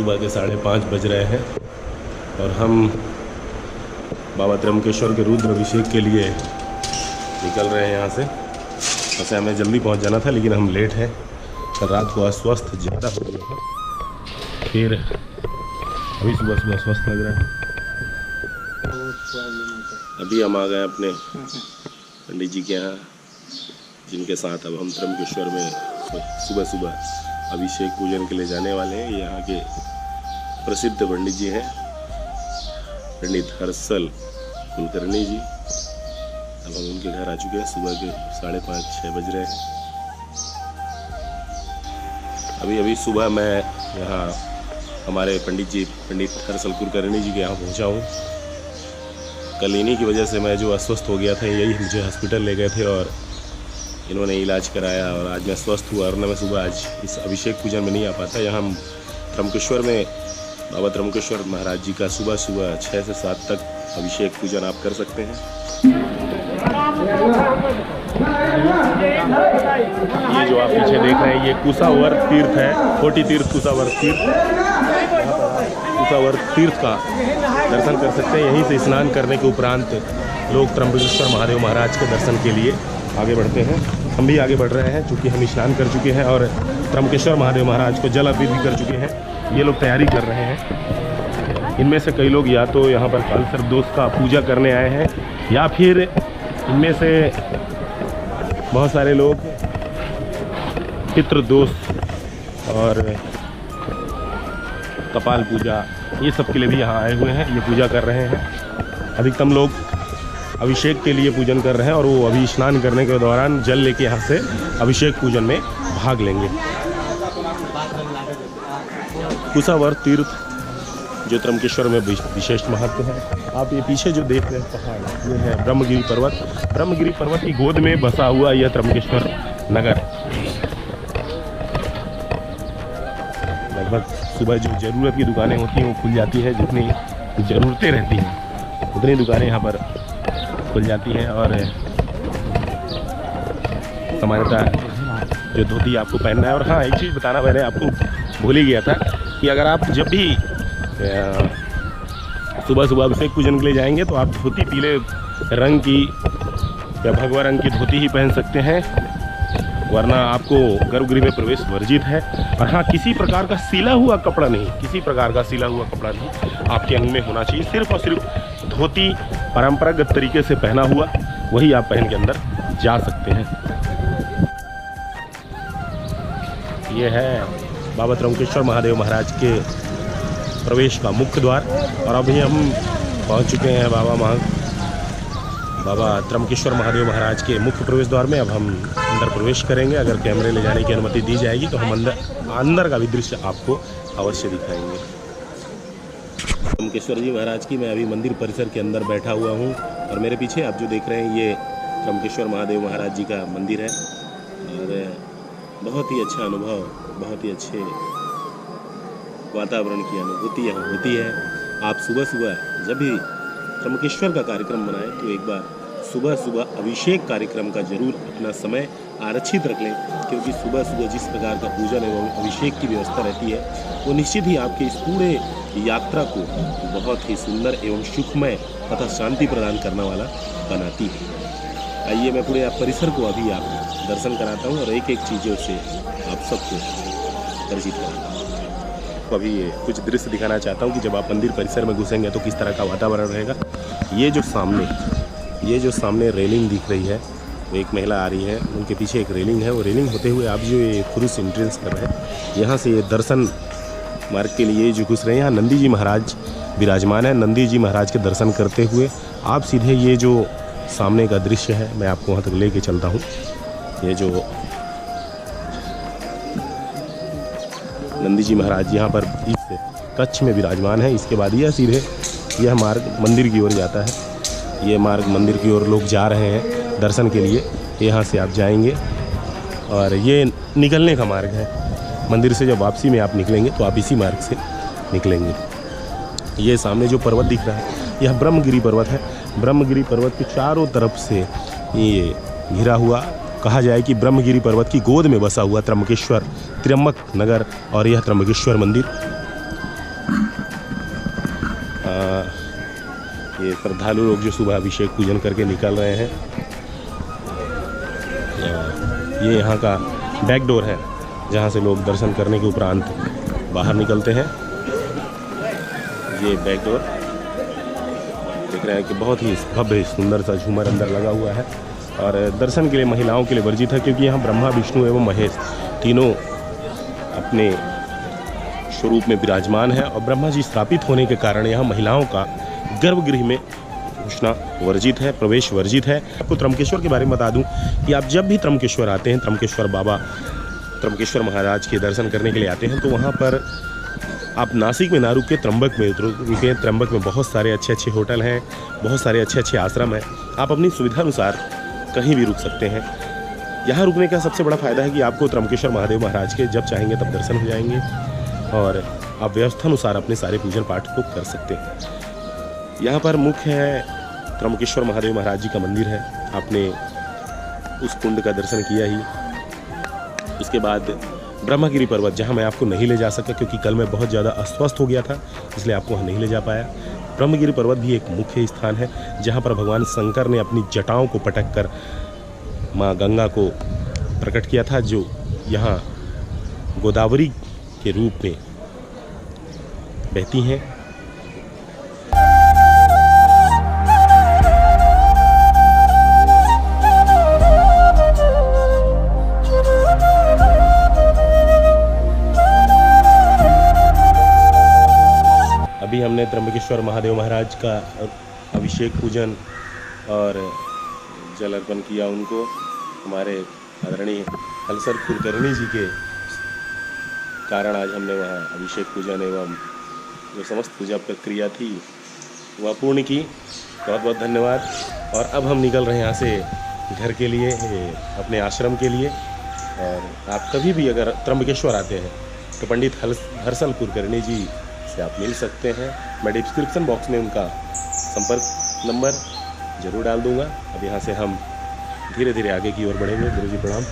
सुबह के 5:30 बज रहे हैं और हम बाबा त्र्यंबकेश्वर के रुद्र अभिषेक के लिए निकल रहे हैं यहाँ से। वैसे हमें जल्दी पहुँच जाना था लेकिन हम लेट हैं। कल रात को अस्वस्थ ज़्यादा हो गया था, फिर अभी सुबह सुबह स्वस्थ लग रहा है। अभी हम आ गए अपने पंडित जी के यहाँ, जिनके साथ अब हम त्र्यंबकेश्वर में सुबह सुबह अभिषेक पूजन के लिए जाने वाले हैं। यहाँ के प्रसिद्ध पंडित जी हैं, पंडित हर्षल कुलकर्णी जी। अब हम उनके घर आ चुके हैं। सुबह के 5:30-6 बज रहे हैं। अभी सुबह मैं यहाँ हमारे पंडित जी पंडित हर्षल कुलकर्णी जी के यहाँ पहुँचा हूँ। कल इन्हीं की वजह से मैं जो अस्वस्थ हो गया था, यही मुझे हॉस्पिटल ले गए थे और इन्होंने इलाज कराया और आज मैं स्वस्थ हुआ। और मैं सुबह आज इस अभिषेक पूजन में नहीं आ पाता। यहाँ हम त्र्यंबकेश्वर में बाबा त्र्यंबकेश्वर महाराज जी का सुबह सुबह 6 से 7 तक अभिषेक पूजन आप कर सकते हैं। ये जो आप पीछे देख रहे हैं ये कुशावर्त तीर्थ है, कोटि तीर्थ कुशावर्त तीर्थ। कुशावर्त तीर्थ का दर्शन कर सकते हैं। यहीं से स्नान करने के उपरांत लोग त्र्यंबकेश्वर महादेव महाराज के दर्शन के लिए आगे बढ़ते हैं। हम भी आगे बढ़ रहे हैं क्योंकि हम स्नान कर चुके हैं और त्र्यंबकेश्वर महादेव महाराज को जल अर्पित भी कर चुके हैं। ये लोग तैयारी कर रहे हैं। इनमें से कई लोग या तो यहाँ पर काल सर्पदोष का पूजा करने आए हैं या फिर इनमें से बहुत सारे लोग पितृदोष और कपाल पूजा ये सब के लिए भी यहाँ आए हुए हैं। ये पूजा कर रहे हैं। अधिकतम लोग अभिषेक के लिए पूजन कर रहे हैं और वो अभी स्नान करने के दौरान जल लेके यहाँ से अभिषेक पूजन में भाग लेंगे। कुशावर्त तीर्थ जो त्र्यंबकेश्वर में विशेष महत्व है। आप ये पीछे जो देख रहे हैं पहाड़, ये है ब्रह्मगिरी पर्वत। ब्रह्मगिरी पर्वत की गोद में बसा हुआ यह त्र्यंबकेश्वर नगर। लगभग सुबह जो ज़रूरत की दुकानें होती हैं वो खुल जाती है। जितनी ज़रूरतें रहती हैं उतनी दुकानें यहाँ पर खुल जाती हैं। और सामान्यतः जो धोती आपको पहनना है। और हाँ, एक चीज़ बताना मैंने आपको भूल ही गया था कि अगर आप जब भी सुबह सुबह अभिषेक पूजन के लिए जाएंगे तो आप धोती पीले रंग की या भगवा रंग की धोती ही पहन सकते हैं, वरना आपको गर्भगृह में प्रवेश वर्जित है। और हाँ, किसी प्रकार का सिला हुआ कपड़ा नहीं, किसी प्रकार का सिला हुआ कपड़ा नहीं आपके अंग में होना चाहिए। सिर्फ और सिर्फ धोती परंपरागत तरीके से पहना हुआ वही आप पहन के अंदर जा सकते हैं। ये है बाबा त्र्यंबकेश्वर महादेव महाराज के प्रवेश का मुख्य द्वार। और अभी हम पहुंच चुके हैं बाबा त्र्यंबकेश्वर महादेव महाराज के मुख्य प्रवेश द्वार में। अब हम अंदर प्रवेश करेंगे। अगर कैमरे ले जाने की अनुमति दी जाएगी तो हम अंदर का भी दृश्य आपको अवश्य दिखाएंगे। त्र्यंबकेश्वर जी महाराज की मैं अभी मंदिर परिसर के अंदर बैठा हुआ हूँ और मेरे पीछे आप जो देख रहे हैं ये त्र्यंबकेश्वर महादेव महाराज जी का मंदिर है। और बहुत ही अच्छा अनुभव, बहुत ही अच्छे वातावरण की अनुभूति यहाँ होती है। आप सुबह सुबह जब भी त्र्यंबकेश्वर का कार्यक्रम बनाएं तो एक बार सुबह सुबह अभिषेक कार्यक्रम का जरूर अपना समय आरक्षित रख लें, क्योंकि सुबह सुबह जिस प्रकार का पूजन एवं अभिषेक की व्यवस्था रहती है वो निश्चित ही आपके इस पूरे यात्रा को बहुत ही सुंदर एवं सुखमय तथा शांति प्रदान करने वाला बनाती है। आइए मैं पूरे परिसर को अभी आप दर्शन कराता हूँ और एक एक चीज़ों से आप सबको परिचित कराता हूँ। तो अभी ये कुछ दृश्य दिखाना चाहता हूँ कि जब आप मंदिर परिसर में घुसेंगे तो किस तरह का वातावरण रहेगा। ये जो सामने रेलिंग दिख रही है वो एक महिला आ रही है, उनके पीछे एक रेलिंग है। वो रेलिंग होते हुए आप जो ये पुरुष एंट्रेंस कर रहे हैं, यहाँ से ये दर्शन मार्ग के लिए जो घुस रहे हैं, यहाँ नंदी जी महाराज विराजमान है। नंदी जी महाराज के दर्शन करते हुए आप सीधे ये जो सामने का दृश्य है मैं आपको वहाँ तक लेके चलता हूँ। ये जो नंदी जी महाराज यहाँ पर इस कच्छ में विराजमान है। इसके बाद यह सीधे यह मार्ग मंदिर की ओर जाता है। ये मार्ग मंदिर की ओर लोग जा रहे हैं दर्शन के लिए। यहाँ से आप जाएंगे और ये निकलने का मार्ग है। मंदिर से जब वापसी में आप निकलेंगे तो आप इसी मार्ग से निकलेंगे। ये सामने जो पर्वत दिख रहा है यह ब्रह्मगिरी पर्वत है। ब्रह्मगिरी पर्वत के चारों तरफ से ये घिरा हुआ, कहा जाए कि ब्रह्मगिरी पर्वत की गोद में बसा हुआ त्र्यंबकेश्वर त्र्यंबक नगर और यह त्र्यंबकेश्वर मंदिर। ये श्रद्धालु लोग जो सुबह अभिषेक पूजन करके निकल रहे हैं। ये यहाँ का बैक डोर है जहाँ से लोग दर्शन करने के उपरांत बाहर निकलते हैं। ये बैक डोर देख रहे हैं कि बहुत ही भव्य सुंदर सा झूमर अंदर लगा हुआ है और दर्शन के लिए महिलाओं के लिए वर्जित है, क्योंकि यहाँ ब्रह्मा विष्णु एवं महेश तीनों अपने स्वरूप में विराजमान है और ब्रह्मा जी स्थापित होने के कारण यहाँ महिलाओं का गर्भगृह में घुसना वर्जित है, प्रवेश वर्जित है। आपको त्र्यंबकेश्वर के बारे में बता दूं कि आप जब भी त्र्यंबकेश्वर आते हैं, त्र्यंबकेश्वर बाबा त्र्यंबकेश्वर महाराज के दर्शन करने के लिए आते हैं, तो वहाँ पर आप नासिक में ना रुक के त्र्यंबक में रुके। त्र्यंबक में बहुत सारे अच्छे अच्छे होटल हैं, बहुत सारे अच्छे अच्छे आश्रम हैं। आप अपनी सुविधा अनुसार कहीं भी रुक सकते हैं। यहाँ रुकने का सबसे बड़ा फ़ायदा है कि आपको त्र्यंबकेश्वर महादेव महाराज के जब चाहेंगे तब दर्शन हो जाएंगे और आप व्यवस्था अनुसार अपने सारे पूजन पाठ को कर सकते हैं। यहाँ पर मुख्य है त्र्यंबकेश्वर महादेव महाराज जी का मंदिर है। आपने उस कुंड का दर्शन किया ही। उसके बाद ब्रह्मगिरी पर्वत, जहाँ मैं आपको नहीं ले जा सका क्योंकि कल मैं बहुत ज़्यादा अस्वस्थ हो गया था, इसलिए आपको वहाँ नहीं ले जा पाया। ब्रह्मगिरी पर्वत भी एक मुख्य स्थान है जहाँ पर भगवान शंकर ने अपनी जटाओं को पटक कर माँ गंगा को प्रकट किया था, जो यहाँ गोदावरी के रूप में बहती हैं। अभी हमने त्र्यंबकेश्वर महादेव महाराज का अभिषेक पूजन और जल अर्पण किया उनको। हमारे आदरणीय हलसर कुलकर्णी जी के कारण आज हमने वहाँ अभिषेक पूजन एवं जो समस्त पूजा प्रक्रिया थी वह पूर्ण की। बहुत बहुत धन्यवाद। और अब हम निकल रहे हैं यहाँ से घर के लिए, अपने आश्रम के लिए। और आप कभी भी अगर त्र्यंबकेश्वर आते हैं तो पंडित हर्षल कुलकर्णी जी से आप मिल सकते हैं। मैं डिस्क्रिप्शन बॉक्स में उनका संपर्क नंबर ज़रूर डाल दूंगा। अब यहाँ से हम धीरे धीरे आगे की ओर बढ़ेंगे। गुरुजी प्रणाम।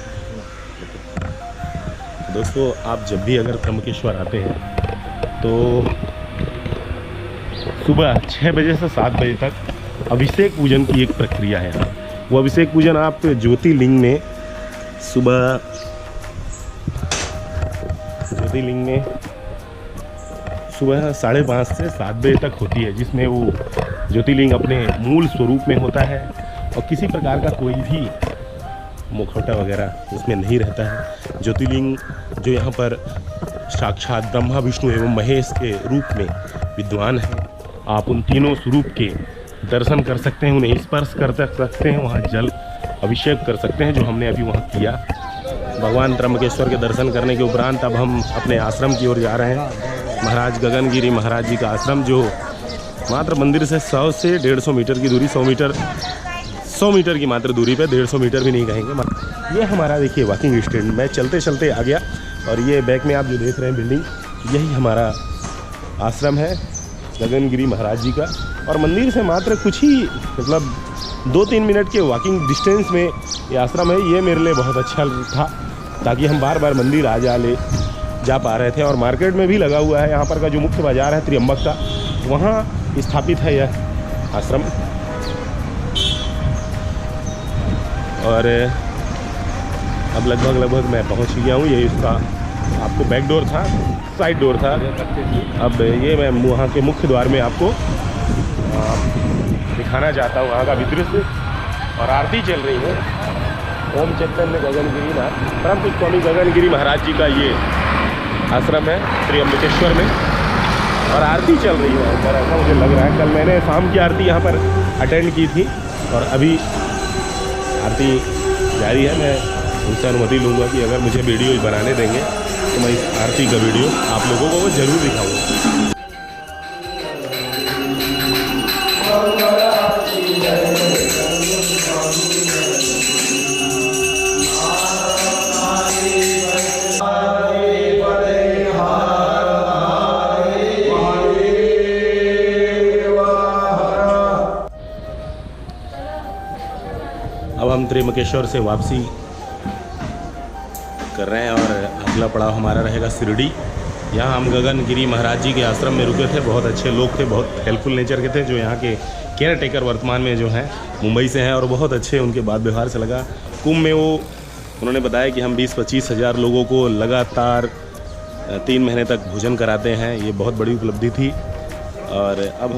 दोस्तों, आप जब भी अगर त्र्यंबकेश्वर आते हैं तो सुबह 6 बजे से 7 बजे तक अभिषेक पूजन की एक प्रक्रिया है। वो अभिषेक पूजन आप ज्योतिर्लिंग में सुबह सुबह 5:30 से 7 बजे तक होती है, जिसमें वो ज्योतिर्लिंग अपने मूल स्वरूप में होता है और किसी प्रकार का कोई भी मुखौटा वगैरह उसमें नहीं रहता है। ज्योतिर्लिंग जो यहाँ पर साक्षात ब्रह्मा विष्णु एवं महेश के रूप में विद्वान है, आप उन तीनों स्वरूप के दर्शन कर सकते हैं, उन्हें स्पर्श कर सकते हैं, वहाँ जल अभिषेक कर सकते हैं, जो हमने अभी वहाँ किया। भगवान त्र्यंबकेश्वर के दर्शन करने के उपरांत अब हम अपने आश्रम की ओर जा रहे हैं। महाराज गगनगिरी महाराज जी का आश्रम, जो मात्र मंदिर से 100 से 150 मीटर की दूरी, 100 मीटर की मात्र दूरी पे, 150 मीटर भी नहीं कहेंगे। ये हमारा देखिए वॉकिंग स्टैंड। मैं चलते चलते आ गया और ये बैक में आप जो देख रहे हैं बिल्डिंग, यही हमारा आश्रम है गगनगिरी महाराज जी का। और मंदिर से मात्र कुछ ही मतलब 2-3 मिनट के वॉकिंग डिस्टेंस में ये आश्रम है। ये मेरे लिए बहुत अच्छा था, ताकि हम बार बार मंदिर जा पा रहे थे। और मार्केट में भी लगा हुआ है। यहाँ पर का जो मुख्य बाज़ार है त्र्यंबक का, वहाँ स्थापित है यह आश्रम। और अब लगभग मैं पहुँच गया हूँ। ये इसका आपको बैक डोर था, साइड डोर था। अब ये मैं वहाँ के मुख्य द्वार में आपको दिखाना चाहता हूँ वहाँ का दृश्य। और आरती चल रही है। ओम चैतन्य गगनगिरी नाथ परम स्वामी गगनगिरी महाराज जी का ये आश्रम है त्र्यंबकेश्वर में, और आरती चल रही है अंदर, ऐसा मुझे लग रहा है। कल मैंने शाम की आरती यहाँ पर अटेंड की थी और अभी आरती जारी है। मैं उनसे अनुमति लूँगा कि अगर मुझे वीडियो बनाने देंगे तो मैं इस आरती का वीडियो आप लोगों को ज़रूर दिखाऊँगा। अब हम त्र्यंबकेश्वर से वापसी कर रहे हैं और अगला पड़ाव हमारा रहेगा शिरडी। यहाँ हम गगन गिरी महाराज जी के आश्रम में रुके थे। बहुत अच्छे लोग थे, बहुत हेल्पफुल नेचर के थे, जो यहाँ के केयर टेकर वर्तमान में जो हैं मुंबई से हैं, और बहुत अच्छे उनके बात व्यवहार से लगा। कुंभ में उन्होंने बताया कि हम 20-25 हज़ार लोगों को लगातार 3 महीने तक भोजन कराते हैं। ये बहुत बड़ी उपलब्धि थी। और अब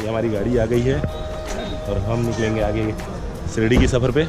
ये हमारी गाड़ी आ गई है और हम निकलेंगे आगे शिरडी की सफ़र पे।